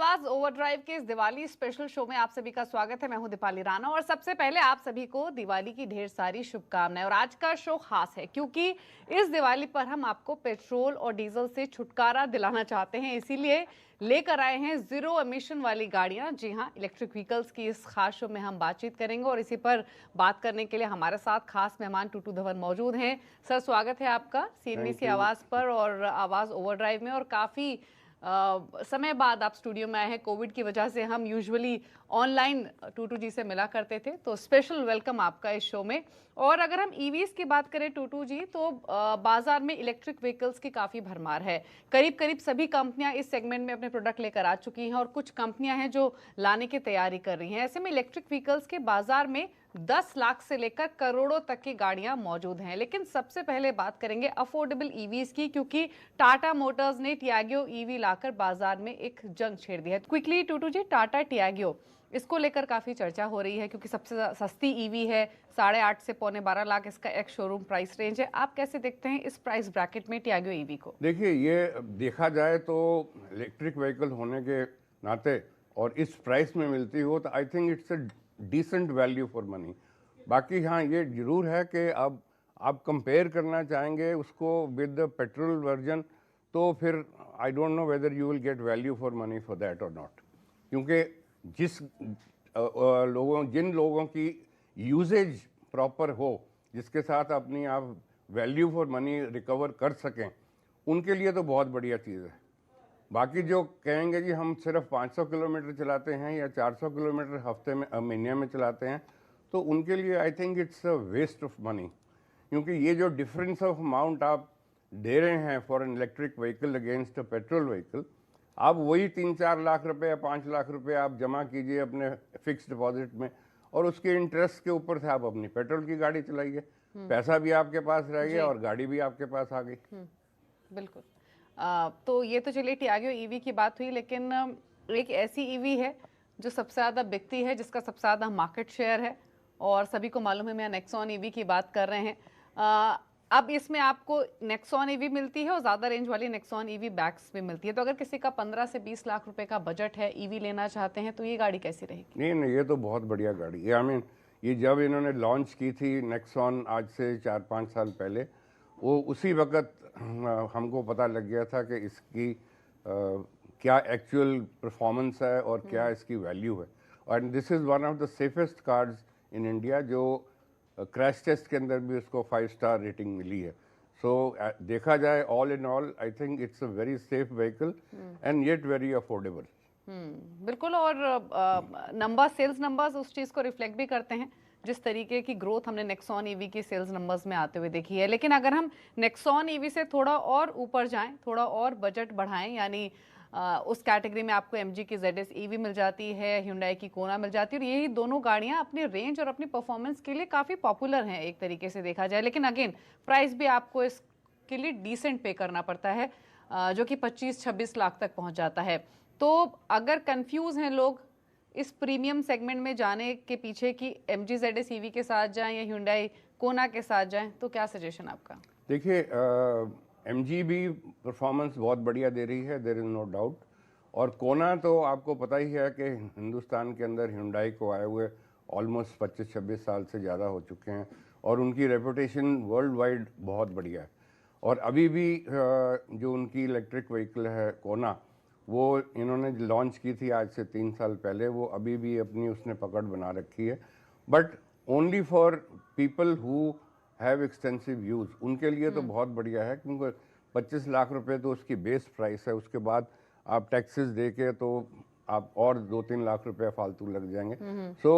आवाज ओवरड्राइव के इस दिवाली स्पेशल शो में आप सभी का स्वागत है। मैं हूं दीपाली राणा और सबसे पहले आप सभी को दिवाली की ढेर सारी शुभकामनाएं। और आज का शो खास है क्योंकि इस दिवाली पर हम आपको पेट्रोल और डीजल से छुटकारा दिलाना चाहते हैं, इसीलिए लेकर आए हैं जीरो एमिशन वाली गाड़ियां। जी हां, इलेक्ट्रिक व्हीकल्स की इस खास शो में हम बातचीत करेंगे और इसी पर बात करने के लिए हमारे साथ खास मेहमान टूटू धवन मौजूद हैं। सर, स्वागत है आपका सीएनबीसी आवाज पर और आवाज ओवरड्राइव में। और काफी समय बाद आप स्टूडियो में आए हैं। कोविड की वजह से हम यूजुअली ऑनलाइन टूटू जी से मिला करते थे, तो स्पेशल वेलकम आपका इस शो में। और अगर हम ईवीज की बात करें टूटू जी, तो बाजार में इलेक्ट्रिक व्हीकल्स की काफ़ी भरमार है। करीब करीब सभी कंपनियां इस सेगमेंट में अपने प्रोडक्ट लेकर आ चुकी हैं और कुछ कंपनियां हैं जो लाने की तैयारी कर रही हैं। ऐसे में इलेक्ट्रिक व्हीकल्स के बाजार में 10 लाख से लेकर करोड़ों तक की गाड़ियां मौजूद हैं। लेकिन सबसे पहले बात करेंगे अफोर्डेबल ईवीज की, क्योंकि टाटा मोटर्स ने टियागो ईवी लाकर बाजार में एक जंग छेड़ दी है। क्विकली टूटू जी, टाटा टियागो इसको लेकर काफी चर्चा हो रही है क्योंकि सबसे सस्ती ईवी है, 8.5 से पौने 12 लाख इसका एक शोरूम प्राइस रेंज है। आप कैसे देखते हैं इस प्राइस ब्रैकेट में टियागो ईवी को? देखिए, ये देखा जाए तो इलेक्ट्रिक व्हीकल होने के नाते और इस प्राइस में मिलती हो तो I think it's a decent value for money. बाकी हाँ, ये जरूर है कि अब आप कंपेयर करना चाहेंगे उसको विद द पेट्रोल वर्जन, तो फिर I don't know whether you will get value for money for that और नॉट। क्योंकि जिन लोगों की यूजेज प्रॉपर हो, जिसके साथ अपनी आप वैल्यू फॉर मनी रिकवर कर सकें, उनके लिए तो बहुत बढ़िया चीज़ है। बाकी जो कहेंगे जी हम सिर्फ 500 किलोमीटर चलाते हैं या 400 किलोमीटर हफ्ते में महीने में चलाते हैं, तो उनके लिए I think it's a waste of money. क्योंकि ये जो डिफरेंस ऑफ अमाउंट आप दे रहे हैं for an electric vehicle against a petrol vehicle, आप वही 3-4 लाख रुपए या 5 लाख रुपए आप जमा कीजिए अपने फिक्स डिपॉजिट में और उसके इंटरेस्ट के ऊपर से आप अपनी पेट्रोल की गाड़ी चलाइए। पैसा भी आपके पास रह गया और गाड़ी भी आपके पास आ गई। बिल्कुल। तो ये तो चलिए टियागो ईवी की बात हुई, लेकिन एक ऐसी ईवी है जो सबसे ज़्यादा बिकती है, जिसका सबसे ज़्यादा मार्केट शेयर है और सभी को मालूम है। मैं नेक्सॉन ईवी की बात कर रहे हैं। अब इसमें आपको नेक्सॉन ईवी मिलती है और ज़्यादा रेंज वाली नेक्सॉन ईवी बैक्स भी मिलती है। तो अगर किसी का 15 से 20 लाख रुपए का बजट है, ईवी लेना चाहते हैं, तो ये गाड़ी कैसी रहेगी? नहीं, ये तो बहुत बढ़िया गाड़ी है। आई मीन, ये जब इन्होंने लॉन्च की थी नेक्सॉन आज से 4-5 साल पहले, वो उसी वक्त हमको पता लग गया था कि इसकी क्या एक्चुअल परफॉर्मेंस है और क्या इसकी वैल्यू है। और this is one of the safest cars in India, जो क्रैश टेस्ट के अंदर भी उसको 5 स्टार रेटिंग मिली है। सो देखा जाए all in all, I think it's a very safe vehicle and yet very affordable. बिल्कुल। और नंबर, सेल्स नंबर्स उस चीज़ को रिफ्लेक्ट भी करते हैं, जिस तरीके की ग्रोथ हमने नेक्सॉन ईवी की सेल्स नंबर्स में आते हुए देखी है। लेकिन अगर हम नेक्सॉन ईवी से थोड़ा और ऊपर जाएं, थोड़ा और बजट बढ़ाएं, यानी उस कैटेगरी में आपको एमजी की ZS ईवी मिल जाती है, Hyundai की कोना मिल जाती है, और यही दोनों गाड़ियां अपनी रेंज और अपनी परफॉर्मेंस के लिए काफ़ी पॉपुलर हैं एक तरीके से देखा जाए। लेकिन अगेन प्राइस भी आपको इसके लिए डिसेंट पे करना पड़ता है, जो कि 25-26 लाख तक पहुँच जाता है। तो अगर कंफ्यूज हैं लोग इस प्रीमियम सेगमेंट में जाने के पीछे कि MG ZS ईवी के साथ जाएं या Hyundai कोना के साथ जाएं, तो क्या सजेशन आपका? देखिए, MG भी परफॉर्मेंस बहुत बढ़िया दे रही है, देयर इज़ नो डाउट। और कोना तो आपको पता ही है कि हिंदुस्तान के अंदर Hyundai को आए हुए ऑलमोस्ट 25-26 साल से ज़्यादा हो चुके हैं और उनकी रेपुटेशन वर्ल्ड वाइड बहुत बढ़िया है। और अभी भी जो उनकी इलेक्ट्रिक व्हीकल है कोना, वो इन्होंने लॉन्च की थी आज से 3 साल पहले, वो अभी भी अपनी उसने पकड़ बना रखी है। But only for people who have extensive use, उनके लिए तो बहुत बढ़िया है, क्योंकि 25 लाख रुपए तो उसकी बेस प्राइस है। उसके बाद आप टैक्सेस दे के तो आप और 2-3 लाख रुपए फालतू लग जाएंगे। सो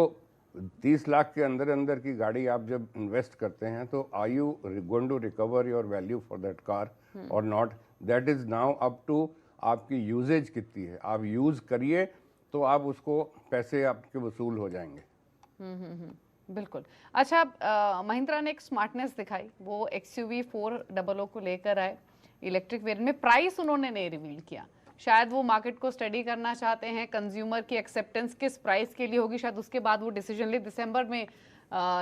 30 लाख के अंदर अंदर की गाड़ी आप जब इन्वेस्ट करते हैं, तो are you going to recover your value for that car और not? That is now up to आपकी यूजेज कितनी है। आप यूज़ करिए तो आप उसको पैसे आपके वसूल हो जाएंगे। बिल्कुल। अच्छा, महिंद्रा ने एक स्मार्टनेस दिखाई, वो XUV 400 को लेकर आए इलेक्ट्रिक वेरिएंट में। प्राइस उन्होंने नहीं रिवील किया, शायद वो मार्केट को स्टडी करना चाहते हैं, कंज्यूमर की एक्सेप्टेंस किस प्राइस के लिए होगी, शायद उसके बाद वो डिसीजन ले। दिसंबर में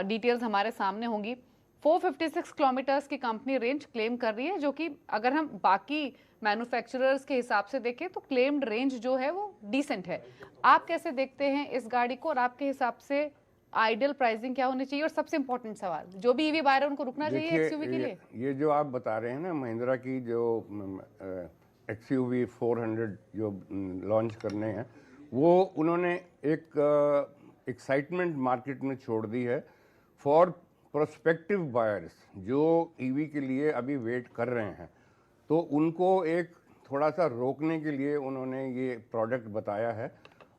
डिटेल्स हमारे सामने होंगी। 456 किलोमीटर्स की कंपनी रेंज क्लेम कर रही है, जो कि अगर हम बाकी मैन्युफैक्चरर्स के हिसाब से देखें तो क्लेम्ड रेंज जो है वो डिसेंट है। आप कैसे देखते हैं इस गाड़ी को, और आपके हिसाब से आइडियल प्राइसिंग क्या होनी चाहिए? और सबसे इंपॉर्टेंट सवाल, जो भी ईवी बायर है उनको रुकना चाहिए एक्सयूवी के लिए? ये जो आप बता रहे हैं ना, महिंद्रा की जो एक्सयूवी 400 जो लॉन्च करने हैं, वो उन्होंने एक एक्साइटमेंट मार्केट में छोड़ दी है फॉर प्रोस्पेक्टिव बायर्स जो ईवी के लिए अभी वेट कर रहे हैं। तो उनको एक थोड़ा सा रोकने के लिए उन्होंने ये प्रोडक्ट बताया है,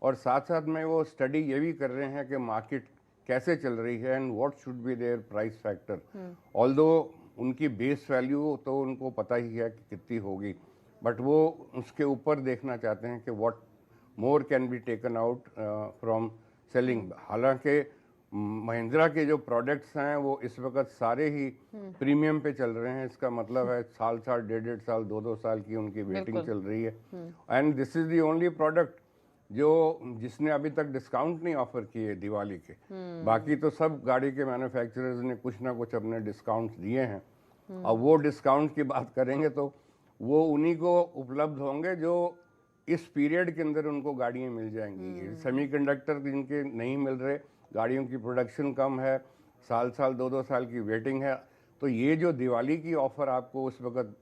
और साथ साथ में वो स्टडी ये भी कर रहे हैं कि मार्केट कैसे चल रही है and what should be there price factor. Although उनकी बेस वैल्यू तो उनको पता ही है कि कितनी होगी, बट वो उसके ऊपर देखना चाहते हैं कि what more can be taken out from selling. हालांकि महिंद्रा के जो प्रोडक्ट्स हैं वो इस वक्त सारे ही प्रीमियम पे चल रहे हैं। इसका मतलब है साल साल, डेढ़ साल, दो साल की उनकी वेटिंग चल रही है, and this is the only product जिसने अभी तक डिस्काउंट नहीं ऑफर किए दिवाली के। बाकी तो सब गाड़ी के मैन्युफैक्चरर्स ने कुछ ना कुछ अपने डिस्काउंट्स दिए हैं। अब वो डिस्काउंट की बात करेंगे तो वो उन्हीं को उपलब्ध होंगे जो इस पीरियड के अंदर उनको गाड़ियाँ मिल जाएंगी। सेमीकंडक्टर जिनके नहीं मिल रहे, गाड़ियों की प्रोडक्शन कम है, साल साल, दो साल की वेटिंग है, तो ये जो दिवाली की ऑफ़र आपको उस वक्त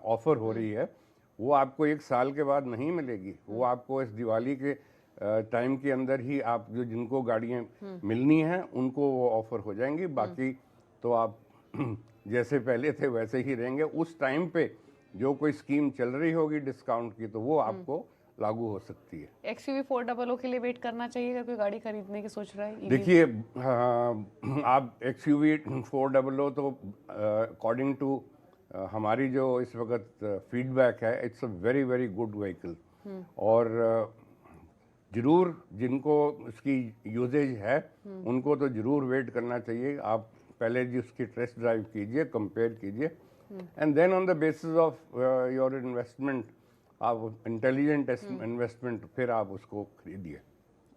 ऑफ़र हो रही है वो आपको एक साल के बाद नहीं मिलेगी। वो आपको इस दिवाली के टाइम के अंदर ही आप जो जिनको गाड़ियाँ मिलनी हैं उनको वो ऑफ़र हो जाएंगी। बाकी तो आप जैसे पहले थे वैसे ही रहेंगे। उस टाइम पे जो कोई स्कीम चल रही होगी डिस्काउंट की तो वो आपको लागू हो सकती है। एक्सयूवी 400 के लिए वेट करना चाहिए अगर कोई गाड़ी खरीदने की सोच रहा है? देखिए, आप एक्सयूवी 400 तो अकॉर्डिंग टू हमारी जो इस वक्त फीडबैक है, it's a very very good vehicle. और ज़रूर जिनको उसकी यूजेज है उनको तो ज़रूर वेट करना चाहिए। आप पहले जी उसकी टेस्ट ड्राइव कीजिए, कंपेयर कीजिए, and then on the basis of your investment, आप इंटेलिजेंट इन्वेस्टमेंट, फिर आप उसको खरीदिए।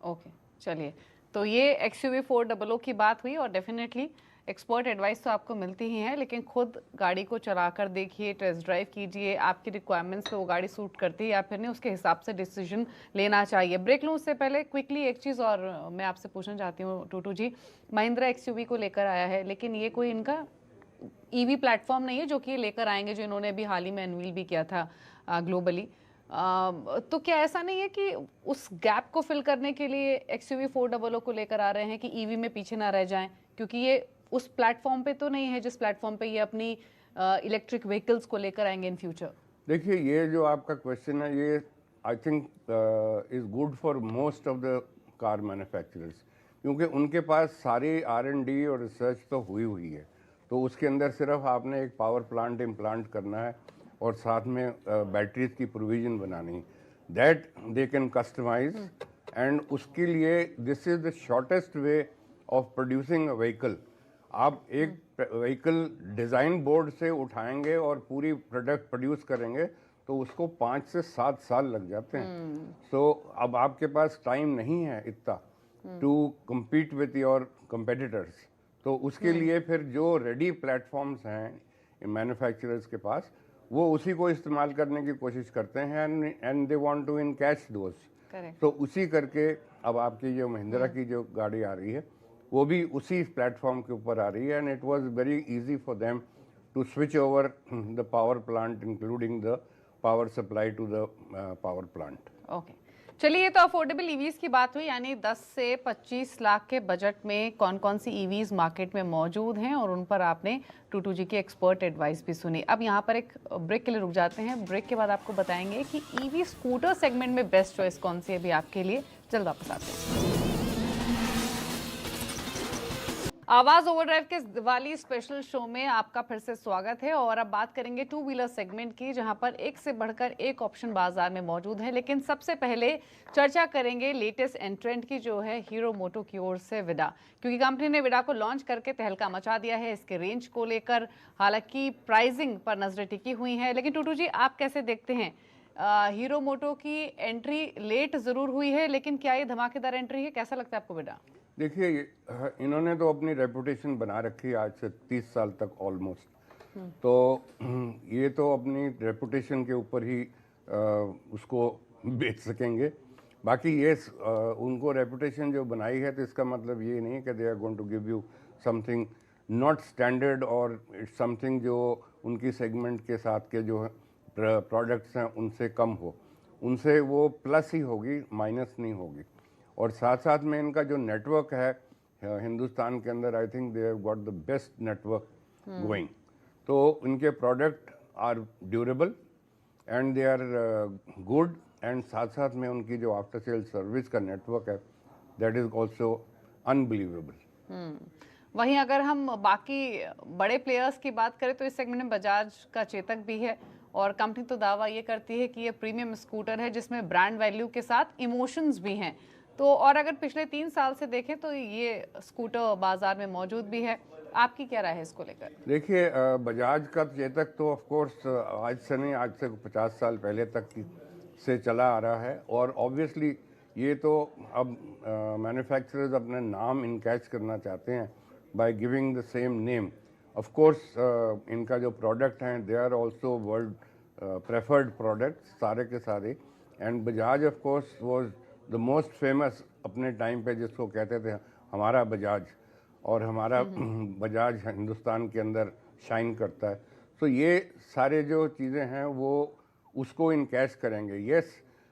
ओके, चलिए, तो ये एक्सयूवी 400 की बात हुई, और डेफिनेटली एक्सपर्ट एडवाइस तो आपको मिलती ही है, लेकिन खुद गाड़ी को चला कर देखिए, टेस्ट ड्राइव कीजिए, आपकी रिक्वायरमेंट्स पे वो गाड़ी सूट करती है या फिर नहीं, उसके हिसाब से डिसीजन लेना चाहिए। ब्रेक लूँ उससे पहले क्विकली एक चीज़ और मैं आपसे पूछना चाहती हूँ टूटू जी, महिंद्रा एक्सयूवी को लेकर आया है, लेकिन ये कोई इनका ईवी प्लेटफॉर्म नहीं है जो कि ये लेकर आएंगे, जो इन्होंने अभी हाल ही में अनवील भी किया था ग्लोबली। तो क्या ऐसा नहीं है कि उस गैप को फिल करने के लिए एक्सयूवी 400 को लेकर आ रहे हैं कि ईवी में पीछे ना रह जाएं, क्योंकि ये उस प्लेटफॉर्म पे तो नहीं है जिस प्लेटफॉर्म पे ये अपनी इलेक्ट्रिक व्हीकल्स को लेकर आएंगे इन फ्यूचर? देखिए, ये जो आपका क्वेश्चन है ये I think is good for most of the car manufacturers, क्योंकि उनके पास सारी R&D और रिसर्च तो हुई है। तो उसके अंदर सिर्फ आपने एक पावर प्लांट इम्प्लांट करना है और साथ में बैटरीज की प्रोविजन बनानी, that they can customise, and उसके लिए this is the shortest way of producing a vehicle. आप एक व्हीकल डिज़ाइन बोर्ड से उठाएंगे और पूरी प्रोडक्ट प्रोड्यूस करेंगे तो उसको 5 से 7 साल लग जाते हैं। सो अब आपके पास टाइम नहीं है इतना to compete with your competitors। तो उसके लिए फिर जो रेडी प्लेटफॉर्म्स हैं मैन्युफैक्चरर्स के पास, वो उसी को इस्तेमाल करने की कोशिश करते हैं, and they want to encash those. तो उसी करके अब आपकी जो महिंद्रा की जो गाड़ी आ रही है वो भी उसी प्लेटफॉर्म के ऊपर आ रही है, and it was very easy for them to switch over the power plant including the power supply to the power plant. Okay, चलिए, ये तो अफोर्डेबल ईवीज की बात हुई, यानी 10 से 25 लाख के बजट में कौन कौन सी ईवीज मार्केट में मौजूद हैं, और उन पर आपने टूटू जी की एक्सपर्ट एडवाइस भी सुनी। अब यहाँ पर एक ब्रेक के लिए रुक जाते हैं। ब्रेक के बाद आपको बताएंगे कि ईवी स्कूटर सेगमेंट में बेस्ट चॉइस कौन सी है अभी आपके लिए। जल्द वापस आते हैं। आवाज ओवरड्राइव के दिवाली स्पेशल शो में आपका फिर से स्वागत है, और अब बात करेंगे टू व्हीलर सेगमेंट की, जहां पर एक से बढ़कर एक ऑप्शन बाजार में मौजूद है। लेकिन सबसे पहले चर्चा करेंगे लेटेस्ट एंट्रेंट की, जो है हीरो मोटो की ओर से विडा, क्योंकि कंपनी ने विडा को लॉन्च करके तहलका मचा दिया है इसके रेंज को लेकर। हालांकि प्राइसिंग पर नजरें टिकी हुई हैं, लेकिन टूटू जी आप कैसे देखते हैं? हीरो मोटो की एंट्री लेट जरूर हुई है, लेकिन क्या ये धमाकेदार एंट्री है? कैसा लगता है आपको विडा? देखिए इन्होंने तो अपनी रेपुटेशन बना रखी है आज से 30 साल तक ऑलमोस्ट। तो ये तो अपनी रेपुटेशन के ऊपर ही उसको बेच सकेंगे। बाकी ये उनको रेपुटेशन जो बनाई है तो इसका मतलब ये नहीं है कि they are going to give you something not standard और इट्स समथिंग जो उनकी सेगमेंट के साथ के जो प्रोडक्ट्स हैं उनसे कम हो। उनसे वो प्लस ही होगी, माइनस नहीं होगी। और साथ साथ में इनका जो नेटवर्क है हिंदुस्तान के अंदर, I think they have got the best network going. तो इनके product are durable and they are good, and साथ साथ में उनकी जो आफ्टर सेल सर्विस का नेटवर्क है दैट इज ऑल्सो अनबिलीवेबल। वहीं अगर हम बाकी बड़े प्लेयर्स की बात करें तो इस सेगमेंट में बजाज का चेतक भी है, और कंपनी तो दावा ये करती है कि ये प्रीमियम स्कूटर है जिसमें ब्रांड वैल्यू के साथ इमोशंस भी हैं। तो और अगर पिछले 3 साल से देखें तो ये स्कूटर बाजार में मौजूद भी है। आपकी क्या राय है इसको लेकर? देखिए बजाज का चेतक तो ऑफ कोर्स आज से नहीं, आज से 50 साल पहले तक से चला आ रहा है। और ऑब्वियसली ये तो अब मैन्युफैक्चरर्स अपने नाम इनकैच करना चाहते हैं by giving the same name. Of course इनका जो प्रोडक्ट हैं they are also world preferred products सारे के सारे। And Bajaj of course was the most famous अपने टाइम पे, जिसको कहते थे हमारा बजाज, और हमारा बजाज हिंदुस्तान के अंदर शाइन करता है। तो ये सारे जो चीज़ें हैं वो उसको इनकैश करेंगे। यस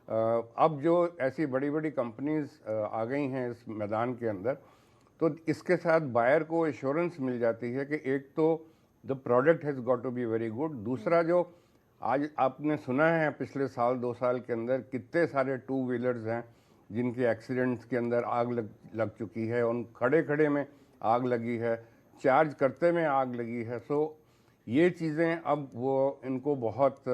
अब जो ऐसी बड़ी बड़ी कंपनीज आ गई हैं इस मैदान के अंदर, तो इसके साथ बायर को एश्योरेंस मिल जाती है कि एक तो the product has got to be very good, दूसरा जो आज आपने सुना है पिछले साल 2 साल के अंदर कितने सारे 2 व्हीलर्स हैं जिनके एक्सीडेंट्स के अंदर आग लग चुकी है, उन खड़े खड़े में आग लगी है, चार्ज करते में आग लगी है। सो ये चीज़ें अब वो इनको बहुत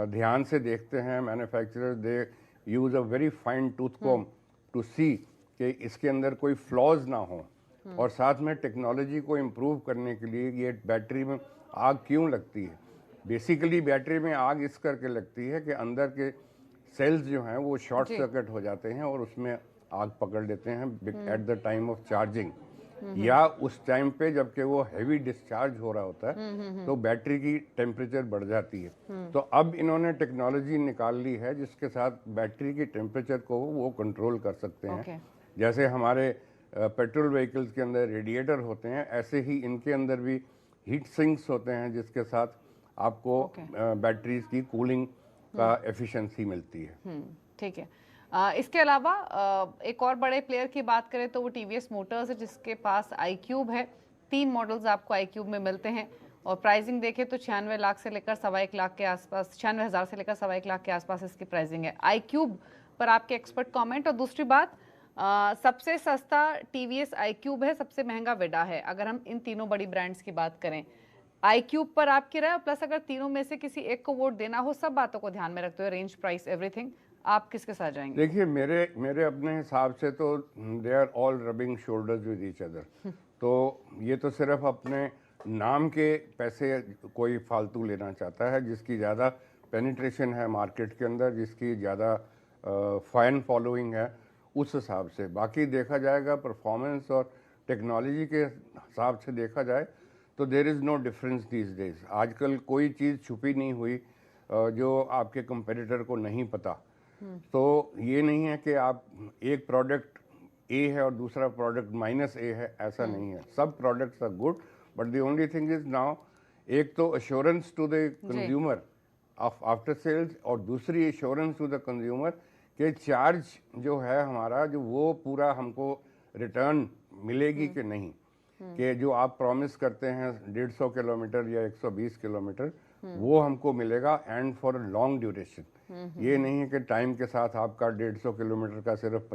ध्यान से देखते हैं manufacturers. They use a very fine tooth comb to see कि इसके अंदर कोई फ्लॉज ना हो। और साथ में टेक्नोलॉजी को इम्प्रूव करने के लिए ये बैटरी में आग क्यों लगती है, बेसिकली बैटरी में आग इस करके लगती है कि अंदर के सेल्स जो हैं वो शॉर्ट सर्किट हो जाते हैं और उसमें आग पकड़ लेते हैं at the time of charging, या उस टाइम पे जबकि वो हैवी डिस्चार्ज हो रहा होता है तो बैटरी की टेम्परेचर बढ़ जाती है। तो अब इन्होंने टेक्नोलॉजी निकाल ली है जिसके साथ बैटरी की टेम्परेचर को वो कंट्रोल कर सकते हैं। जैसे हमारे पेट्रोल व्हीकल्स के अंदर रेडिएटर होते हैं, ऐसे ही इनके अंदर भी हीट सिंक्स होते हैं जिसके साथ आपको बैटरीज की कूलिंग का एफिशिएंसी मिलती है। ठीक है। इसके अलावा एक और बड़े प्लेयर की बात करें तो वो टीवीएस मोटर्स है जिसके पास iQube है। 3 मॉडल्स आपको iQube में मिलते हैं और प्राइसिंग देखें तो 96 लाख से लेकर 1.25 लाख के आसपास, 96,000 से लेकर 1.25 लाख के आसपास इसकी प्राइसिंग है। iQube पर आपके एक्सपर्ट कमेंट। और दूसरी बात, सबसे सस्ता टीवीएस iQube है, सबसे महंगा वेडा है। अगर हम इन तीनों बड़ी ब्रांड्स की बात करें, iQube पर आपकी राय, प्लस अगर तीनों में से किसी एक को वोट देना हो, सब बातों को ध्यान में रखते हुए, रेंज, प्राइस, एवरीथिंग, आप किसके साथ जाएंगे? देखिए मेरे अपने हिसाब से तो they are all rubbing shoulders with each other. तो ये तो सिर्फ अपने नाम के पैसे कोई फालतू लेना चाहता है, जिसकी ज़्यादा पेनिट्रेशन है मार्केट के अंदर, जिसकी ज़्यादा फैन फॉलोइंग है, उस हिसाब से। बाकी देखा जाएगा परफॉर्मेंस और टेक्नोलॉजी के हिसाब से देखा जाए तो there is no difference these days. आजकल कोई चीज़ छुपी नहीं हुई जो आपके कंपेटिटर को नहीं पता। तो ये नहीं है कि आप एक प्रोडक्ट ए है और दूसरा प्रोडक्ट -A है, ऐसा नहीं है। सब products are good, but the only thing is now एक तो assurance to the consumer of after sales, और दूसरी एश्योरेंस टू द कंज्यूमर कि चार्ज जो है हमारा, जो वो पूरा हमको रिटर्न मिलेगी कि नहीं, कि जो आप प्रॉमिस करते हैं 150 किलोमीटर या 120 किलोमीटर वो हमको मिलेगा, and for a long duration. ये नहीं है कि टाइम के साथ आपका 150 किलोमीटर का सिर्फ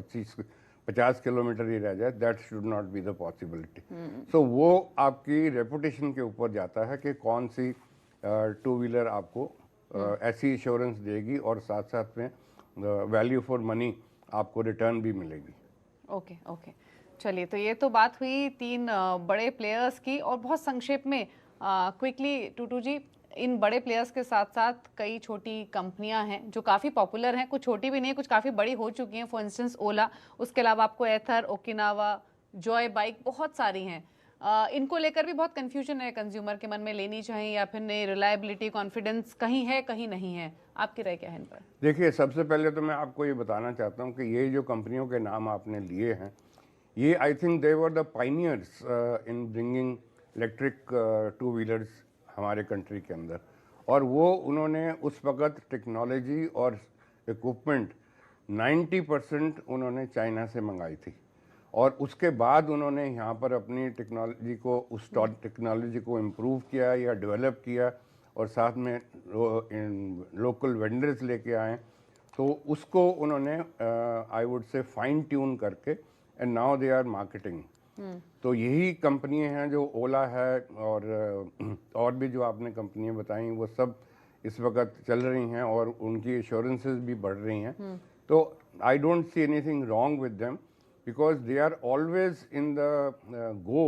50 किलोमीटर ही रह जाए। That should not be the possibility. So वो आपकी रेपुटेशन के ऊपर जाता है कि कौन सी 2 व्हीलर आपको ऐसी इंश्योरेंस देगी और साथ साथ में वैल्यू फॉर मनी आपको रिटर्न भी मिलेगी। ओके ओके, चलिए, तो ये तो बात हुई 3 बड़े प्लेयर्स की। और बहुत संक्षेप में क्विकली टूटू जी, इन बड़े प्लेयर्स के साथ साथ कई छोटी कंपनियां हैं जो काफ़ी पॉपुलर हैं, कुछ छोटी भी नहीं है, कुछ काफ़ी बड़ी हो चुकी हैं, फॉर इंस्टेंस ओला। उसके अलावा आपको एथर, ओकिनावा, जॉय बाइक, बहुत सारी हैं। इनको लेकर भी बहुत कंफ्यूजन है कंज्यूमर के मन में, लेनी चाहिए या फिर नहीं, रिलायबिलिटी, कॉन्फिडेंस कहीं है कहीं नहीं है। आपकी राय क्या है इन पर? देखिए, सबसे पहले तो मैं आपको ये बताना चाहता हूँ कि ये जो कंपनियों के नाम आपने लिए हैं, ये आई think they were the Pioneers in bringing electric two wheelers हमारे कंट्री के अंदर। और वो उन्होंने उस वक्त टेक्नोलॉजी और इक्विपमेंट 90% उन्होंने चाइना से मंगाई थी, और उसके बाद उन्होंने यहाँ पर अपनी टेक्नोलॉजी को, उस टेक्नोलॉजी को इम्प्रूव किया या डेवलप किया, और साथ में लोकल वेंडर्स लेके आए, तो उसको उन्होंने I would say fine tune करके and now they are marketing. तो यही कंपनियां हैं जो ओला है और भी जो आपने कंपनियां बताई, वो सब इस वक्त चल रही हैं और उनकी एश्योरेंसेस भी बढ़ रही हैं। तो I don't see anything wrong with them because they are always in the go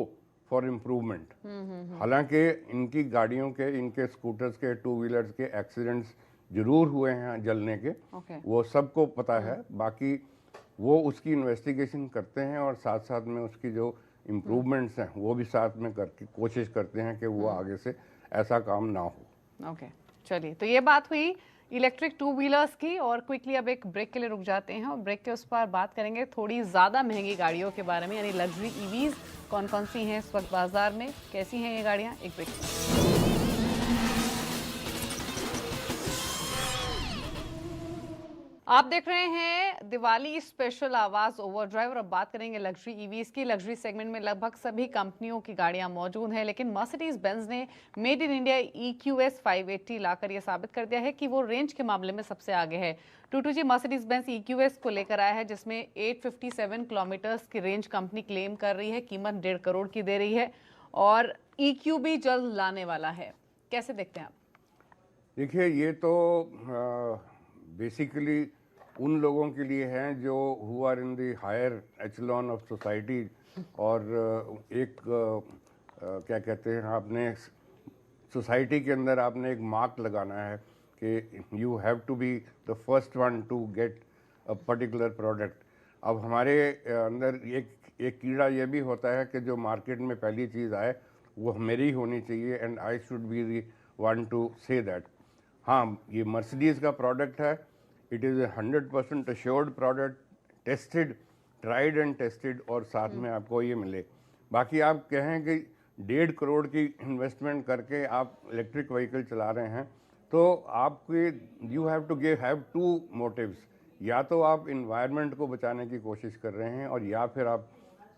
for improvement. हालांकि इनकी गाड़ियों के, इनके स्कूटर्स के, टू व्हीलर्स के एक्सीडेंट्स जरूर हुए हैं जलने के, वो सबको पता है। बाकी वो उसकी इन्वेस्टिगेशन करते हैं और साथ साथ में उसकी जो इम्प्रूवमेंट्स हैं वो भी साथ में करके कोशिश करते हैं कि वो आगे से ऐसा काम ना हो। ओके, चलिए, तो ये बात हुई इलेक्ट्रिक टू व्हीलर्स की, और क्विकली अब एक ब्रेक के लिए रुक जाते हैं और ब्रेक के उस पर बात करेंगे थोड़ी ज़्यादा महंगी गाड़ियों के बारे में, यानी लग्जरी ईवीज कौन कौन सी हैं इस वक्त बाजार में, कैसी हैं ये गाड़ियाँ। एक ब्रेक। आप देख रहे हैं दिवाली स्पेशल आवाज ओवरड्राइव, और अब बात करेंगे लग्जरी ईवीज की। लग्जरी सेगमेंट में लगभग सभी कंपनियों की गाड़ियां मौजूद हैं, लेकिन मर्सिडीज बेंज ने मेड इन इंडिया EQS 580 लाकर यह साबित कर दिया है कि वो रेंज के मामले में सबसे आगे है। टूटू जी, मर्सिडीज बेंज EQS को लेकर आया है जिसमें 857 किलोमीटर्स की रेंज कंपनी क्लेम कर रही है, कीमत 1.5 करोड़ की दे रही है, और EQ भी जल्द लाने वाला है। कैसे देखते हैं आप? देखिए, ये तो बेसिकली उन लोगों के लिए हैं जो who are in the higher echelon of society, और एक क्या कहते हैं, आपने सोसाइटी के अंदर आपने एक मार्क लगाना है कि you have to be the first one to get a particular product. अब हमारे अंदर एक कीड़ा ये भी होता है कि जो मार्केट में पहली चीज़ आए वो मेरी होनी चाहिए, and I should be the one two say that. हाँ, ये मर्सिडीज़ का प्रोडक्ट है, it is 100% assured product, tested, tried and tested, और साथ में आपको ये मिले। बाकी आप कहें कि 1.5 करोड़ की इन्वेस्टमेंट करके आप इलेक्ट्रिक व्हीकल चला रहे हैं, तो आपके you have to have two motives. या तो आप इन्वायरमेंट को बचाने की कोशिश कर रहे हैं, और या फिर आप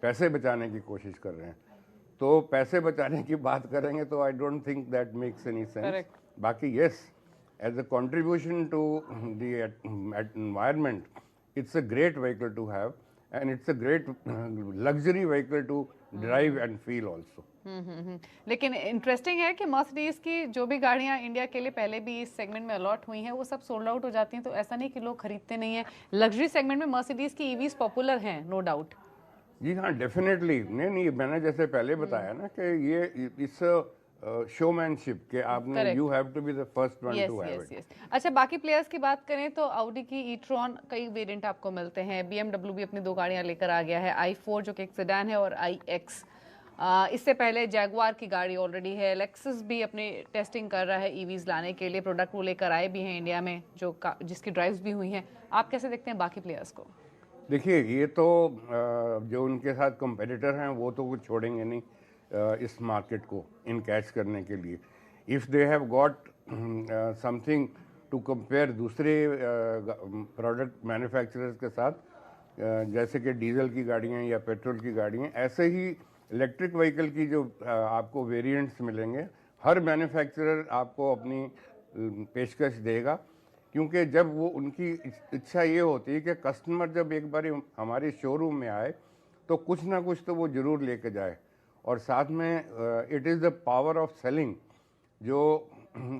पैसे बचाने की कोशिश कर रहे हैं। तो पैसे बचाने की बात करेंगे तो I don't think that makes any sense. बाकी yes, as a contribution to the environment, it's a great vehicle to have, and it's a great luxury vehicle to drive and feel also. लेकिन interesting है कि Mercedes की जो भी गाड़ियां India के लिए पहले भी इस सेगमेंट में अलॉट हुई हैं वो सब सोल्ड आउट हो जाती हैं, तो ऐसा नहीं कि लोग खरीदते नहीं हैं। लग्जरी सेगमेंट में मर्सिडीज की ईवीज पॉपुलर हैं, नो डाउट। जी हाँ, डेफिनेटली। नहीं, मैंने जैसे पहले बताया ना कि ये इस शोमैनशिप के आपने you have to be the first one to have it. अच्छा, बाकी प्लेयर्स की बात करें तो ऑडी की e-tron कई वेरिएंट आपको मिलते हैं, BMW भी अपनी 2 गाड़ियां लेकर आ गया है, i4 जो कि एक सेडान है, और iX। इससे पहले जैगवार की गाड़ी ऑलरेडी है, लेक्सस भी अपनी टेस्टिंग कर रहा है ईवीज लाने के लिए, प्रोडक्ट वो लेकर आए भी हैं इंडिया में जिसकी ड्राइव्स भी हुई हैं। आप कैसे देखते हैं बाकी प्लेयर्स को? देखिए, ये तो जो उनके साथ कंपेटिटर हैं वो तो कुछ छोड़ेंगे नहीं इस मार्केट को इन कैच करने के लिए। If they have got something to compare दूसरे प्रोडक्ट मैन्युफैक्चरर्स के साथ, जैसे कि डीजल की गाड़ियाँ या पेट्रोल की गाड़ियाँ, ऐसे ही इलेक्ट्रिक व्हीकल की जो आपको वेरिएंट्स मिलेंगे, हर मैन्युफैक्चरर आपको अपनी पेशकश देगा, क्योंकि जब वो उनकी इच्छा ये होती है कि कस्टमर जब एक बार हमारे शोरूम में आए तो कुछ ना कुछ तो वो ज़रूर लेके जाए। और साथ में it is the power of selling, जो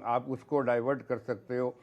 आप उसको डाइवर्ट कर सकते हो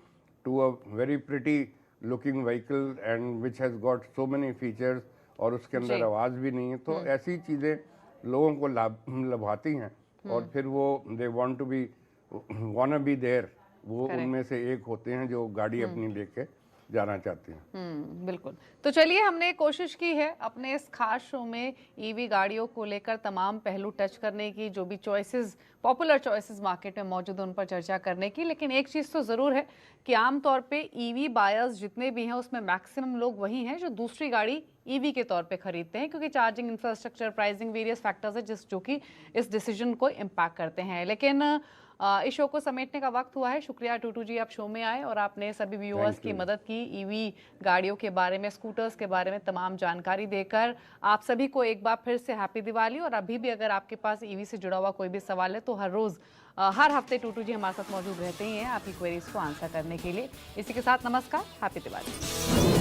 to a very pretty looking vehicle and which has got so many features, और उसके अंदर आवाज़ भी नहीं है। तो ऐसी चीज़ें लोगों को लभाती हैं, और फिर वो they want to be wanna be there, वो Correct. उनमें से एक होते हैं जो गाड़ी अपनी लेके जाना चाहते हैं। बिल्कुल। तो चलिए, हमने कोशिश की है अपने इस खास शो में ईवी गाड़ियों को लेकर तमाम पहलू टच करने की, जो भी चॉइसेस, पॉपुलर चॉइसेस मार्केट में मौजूद हैं उन पर चर्चा करने की। लेकिन एक चीज़ तो ज़रूर है कि आमतौर पे ईवी बायर्स जितने भी हैं उसमें मैक्सिमम लोग वही हैं जो दूसरी गाड़ी ईवी के तौर पे खरीदते हैं, क्योंकि charging infrastructure, pricing, various factors है जो कि इस डिसीजन को इम्पैक्ट करते हैं। लेकिन इस शो को समेटने का वक्त हुआ है। शुक्रिया टूटू जी, आप शो में आए और आपने सभी व्यूअर्स की मदद की ईवी गाड़ियों के बारे में, स्कूटर्स के बारे में तमाम जानकारी देकर। आप सभी को एक बार फिर से हैप्पी दिवाली। और अभी भी अगर आपके पास ईवी से जुड़ा हुआ कोई भी सवाल है तो हर हफ्ते टूटू जी हमारे साथ मौजूद रहते ही हैं आपकी क्वेरीज को आंसर करने के लिए। इसी के साथ नमस्कार, हैप्पी दिवाली।